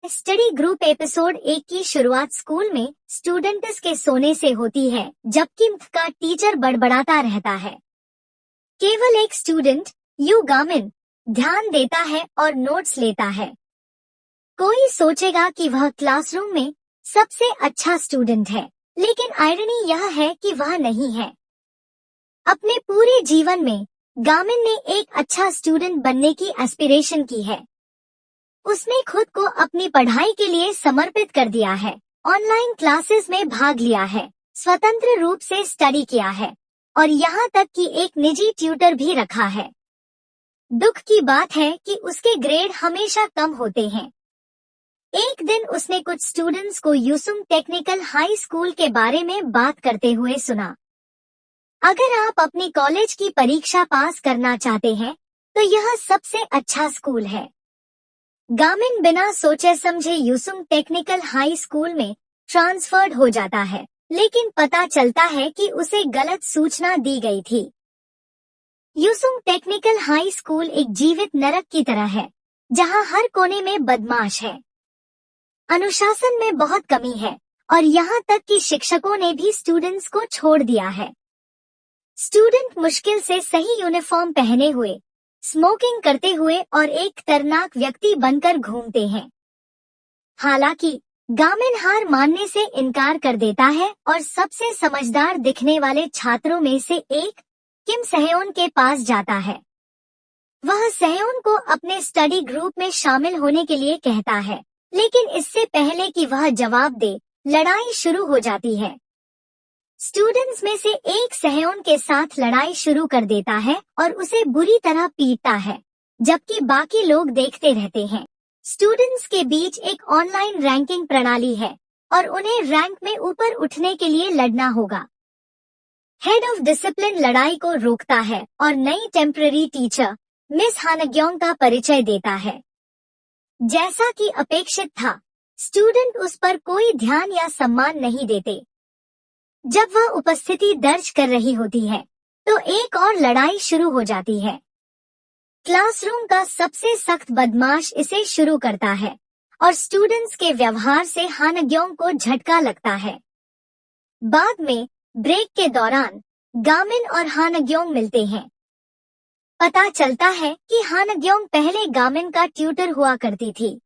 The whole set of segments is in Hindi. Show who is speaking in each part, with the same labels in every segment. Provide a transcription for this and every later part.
Speaker 1: स्टडी ग्रुप एपिसोड 1 की शुरुआत स्कूल में स्टूडेंट्स के सोने से होती है, जबकि का टीचर बड़बड़ाता रहता है। केवल एक स्टूडेंट यू गामिन ध्यान देता है और नोट्स लेता है। कोई सोचेगा कि वह क्लासरूम में सबसे अच्छा स्टूडेंट है, लेकिन आयरनी यह है कि वह नहीं है। अपने पूरे जीवन में गामिन ने एक अच्छा स्टूडेंट बनने की एस्पिरेशन की है। उसने खुद को अपनी पढ़ाई के लिए समर्पित कर दिया है, ऑनलाइन क्लासेस में भाग लिया है, स्वतंत्र रूप से स्टडी किया है और यहाँ तक कि एक निजी ट्यूटर भी रखा है। दुख की बात है कि उसके ग्रेड हमेशा कम होते हैं। एक दिन उसने कुछ स्टूडेंट्स को यूसुम टेक्निकल हाई स्कूल के बारे में बात करते हुए सुना। अगर आप अपनी कॉलेज की परीक्षा पास करना चाहते हैं तो यह सबसे अच्छा स्कूल है। गामिन बिना सोचे समझे यूसुम टेक्निकल हाई स्कूल में ट्रांसफर्ड हो जाता है, लेकिन पता चलता है कि उसे गलत सूचना दी गई थी। यूसुम टेक्निकल हाई स्कूल एक जीवित नरक की तरह है, जहां हर कोने में बदमाश है, अनुशासन में बहुत कमी है और यहाँ तक कि शिक्षकों ने भी स्टूडेंट्स को छोड़ दिया है। स्टूडेंट मुश्किल से सही यूनिफॉर्म पहने हुए, स्मोकिंग करते हुए और एक खतरनाक व्यक्ति बनकर घूमते हैं। हालांकि गामिन हार मानने से इनकार कर देता है और सबसे समझदार दिखने वाले छात्रों में से एक किम सेह्योन के पास जाता है। वह सेह्योन को अपने स्टडी ग्रुप में शामिल होने के लिए कहता है, लेकिन इससे पहले कि वह जवाब दे, लड़ाई शुरू हो जाती है। स्टूडेंट्स में से एक सेह्योन के साथ लड़ाई शुरू कर देता है और उसे बुरी तरह पीटता है, जबकि बाकी लोग देखते रहते हैं। स्टूडेंट्स के बीच एक ऑनलाइन रैंकिंग प्रणाली है और उन्हें रैंक में ऊपर उठने के लिए लड़ना होगा। हेड ऑफ डिसिप्लिन लड़ाई को रोकता है और नई टेम्पररी टीचर मिस हानग्योंग का परिचय देता है। जैसा कि अपेक्षित था, स्टूडेंट उस पर कोई ध्यान या सम्मान नहीं देते। जब वह उपस्थिति दर्ज कर रही होती है तो एक और लड़ाई शुरू हो जाती है। क्लासरूम का सबसे सख्त बदमाश इसे शुरू करता है और स्टूडेंट्स के व्यवहार से हानग्योंग को झटका लगता है। बाद में ब्रेक के दौरान गामिन और हानग्योंग मिलते हैं। पता चलता है कि हानग्योंग पहले गामिन का ट्यूटर हुआ करती थी।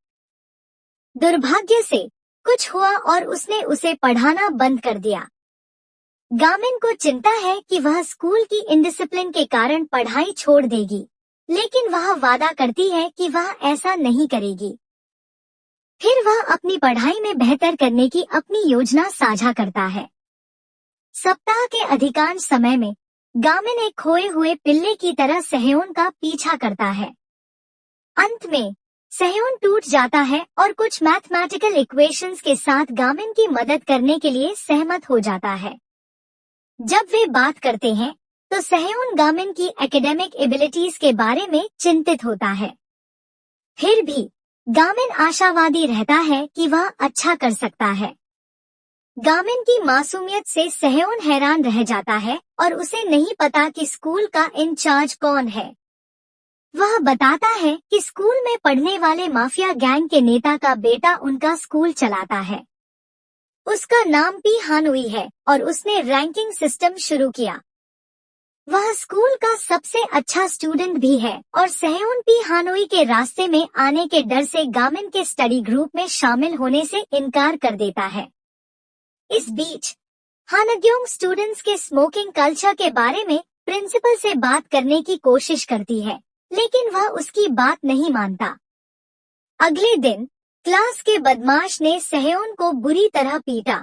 Speaker 1: दुर्भाग्य से कुछ हुआ और उसने उसे पढ़ाना बंद कर दिया। गामिन को चिंता है कि वह स्कूल की इंडिसिप्लिन के कारण पढ़ाई छोड़ देगी, लेकिन वह वादा करती है कि वह ऐसा नहीं करेगी। फिर वह अपनी पढ़ाई में बेहतर करने की अपनी योजना साझा करता है। सप्ताह के अधिकांश समय में गामिन एक खोए हुए पिल्ले की तरह सेह्योन का पीछा करता है। अंत में सेह्योन टूट जाता है और कुछ मैथमेटिकल इक्वेशंस के साथ गामिन की मदद करने के लिए सहमत हो जाता है। जब वे बात करते हैं तो सेह्योन गामिन की एकेडमिक एबिलिटीज के बारे में चिंतित होता है। फिर भी गामिन आशावादी रहता है कि वह अच्छा कर सकता है। गामिन की मासूमियत से सेह्योन हैरान रह जाता है और उसे नहीं पता कि स्कूल का इंचार्ज कौन है। वह बताता है कि स्कूल में पढ़ने वाले माफिया गैंग के नेता का बेटा उनका स्कूल चलाता है। उसका नाम पी हानुई है और उसने रैंकिंग सिस्टम शुरू किया। वह स्कूल का सबसे अच्छा स्टूडेंट भी है और सेह्योन पी हानुई के रास्ते में आने के डर से गामिन के स्टडी ग्रुप में शामिल होने से इनकार कर देता है। इस बीच हानग्योंग स्टूडेंट्स के स्मोकिंग कल्चर के बारे में प्रिंसिपल से बात करने की कोशिश करती है, लेकिन वह उसकी बात नहीं मानता। अगले दिन क्लास के बदमाश ने सेह्योन को बुरी तरह पीटा,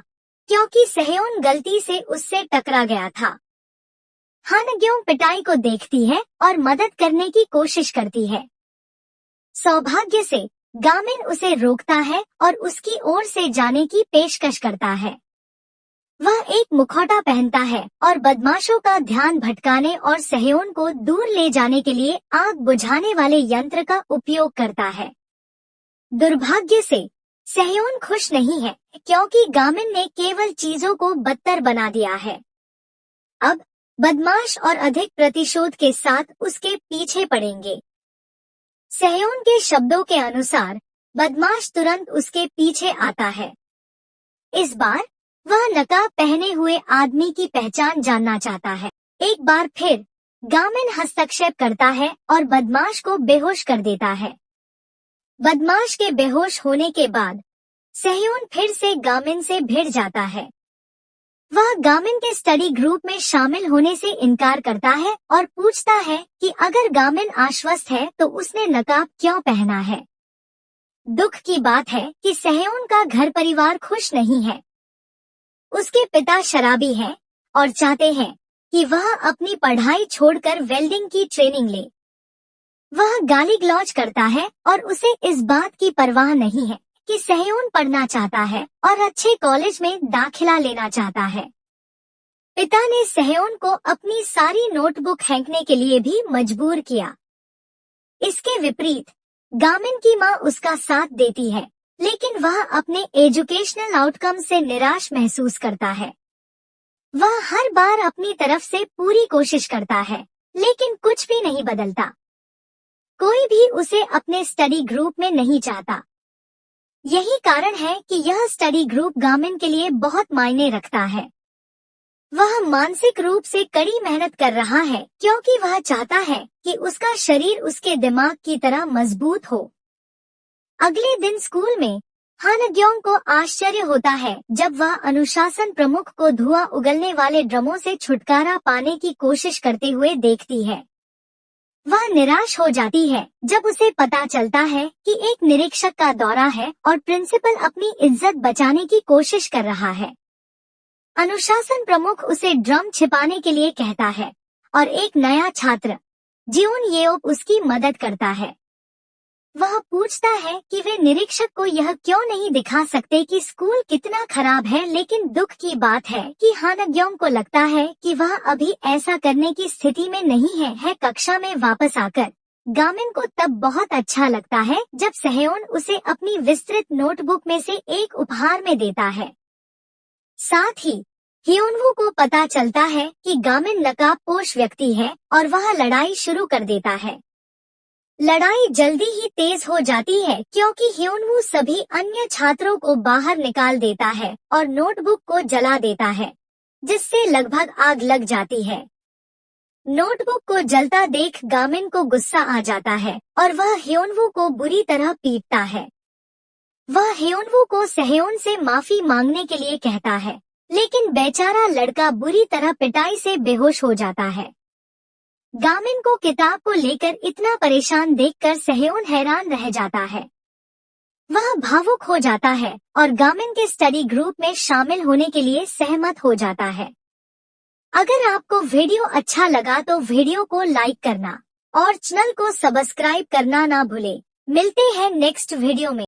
Speaker 1: क्योंकि सेह्योन गलती से उससे टकरा गया था। हानग्योंग पिटाई को देखती है और मदद करने की कोशिश करती है। सौभाग्य से गामिन उसे रोकता है और उसकी ओर से जाने की पेशकश करता है। वह एक मुखौटा पहनता है और बदमाशों का ध्यान भटकाने और सेह्योन को दूर ले जाने के लिए आग बुझाने वाले यंत्र का उपयोग करता है। दुर्भाग्य से सेह्योन खुश नहीं है, क्योंकि गामिन ने केवल चीजों को बदतर बना दिया है। अब बदमाश और अधिक प्रतिशोध के साथ उसके पीछे पड़ेंगे। सेह्योन के शब्दों के अनुसार बदमाश तुरंत उसके पीछे आता है। इस बार वह नकाब पहने हुए आदमी की पहचान जानना चाहता है। एक बार फिर गामिन हस्तक्षेप करता है और बदमाश को बेहोश कर देता है। बदमाश के बेहोश होने के बाद सहयोन फिर से गामिन से भिड़ जाता है। वह गामिन के स्टडी ग्रुप में शामिल होने से इनकार करता है और पूछता है कि अगर गामिन आश्वस्त है तो उसने नकाब क्यों पहना है। दुख की बात है कि सहयोन का घर परिवार खुश नहीं है। उसके पिता शराबी हैं और चाहते हैं कि वह अपनी पढ़ाई छोड़कर वेल्डिंग की ट्रेनिंग ले। वह गाली गलौज करता है और उसे इस बात की परवाह नहीं है कि सहयोन पढ़ना चाहता है और अच्छे कॉलेज में दाखिला लेना चाहता है। पिता ने सहयोन को अपनी सारी नोटबुक फेंकने के लिए भी मजबूर किया। इसके विपरीत गामिन की मां उसका साथ देती है, लेकिन वह अपने एजुकेशनल आउटकम से निराश महसूस करता है। वह हर बार अपनी तरफ से पूरी कोशिश करता है, लेकिन कुछ भी नहीं बदलता। कोई भी उसे अपने स्टडी ग्रुप में नहीं चाहता। यही कारण है कि यह स्टडी ग्रुप गामिन के लिए बहुत मायने रखता है। वह मानसिक रूप से कड़ी मेहनत कर रहा है क्योंकि वह चाहता है कि उसका शरीर उसके दिमाग की तरह मजबूत हो। अगले दिन स्कूल में हानग्योंग को आश्चर्य होता है जब वह अनुशासन प्रमुख को धुआं उगलने वाले ड्रमों से छुटकारा पाने की कोशिश करते हुए देखती है। वह निराश हो जाती है जब उसे पता चलता है कि एक निरीक्षक का दौरा है और प्रिंसिपल अपनी इज्जत बचाने की कोशिश कर रहा है। अनुशासन प्रमुख उसे ड्रम छिपाने के लिए कहता है और एक नया छात्र जियोन येओप उसकी मदद करता है। वह पूछता है कि वे निरीक्षक को यह क्यों नहीं दिखा सकते कि स्कूल कितना खराब है, लेकिन दुख की बात है कि हानग्योंग को लगता है कि वह अभी ऐसा करने की स्थिति में नहीं है। कक्षा में वापस आकर गामिन को तब बहुत अच्छा लगता है जब सहयोन उसे अपनी विस्तृत नोटबुक में से एक उपहार में देता है। साथ ही हियोनवू को पता चलता है कि गामिन नकाबपोश व्यक्ति है और वह लड़ाई शुरू कर देता है। लड़ाई जल्दी ही तेज हो जाती है क्योंकि हियोनवू सभी अन्य छात्रों को बाहर निकाल देता है और नोटबुक को जला देता है, जिससे लगभग आग लग जाती है। नोटबुक को जलता देख गामिन को गुस्सा आ जाता है और वह हियोनवू को बुरी तरह पीटता है। वह हियोनवू को सहयोन से माफी मांगने के लिए कहता है, लेकिन बेचारा लड़का बुरी तरह पिटाई से बेहोश हो जाता है। गामिन को किताब को लेकर इतना परेशान देखकर सहयोन हैरान रह जाता है। वह भावुक हो जाता है और गामिन के स्टडी ग्रुप में शामिल होने के लिए सहमत हो जाता है। अगर आपको वीडियो अच्छा लगा तो वीडियो को लाइक करना और चैनल को सब्सक्राइब करना ना भूले। मिलते हैं नेक्स्ट वीडियो में।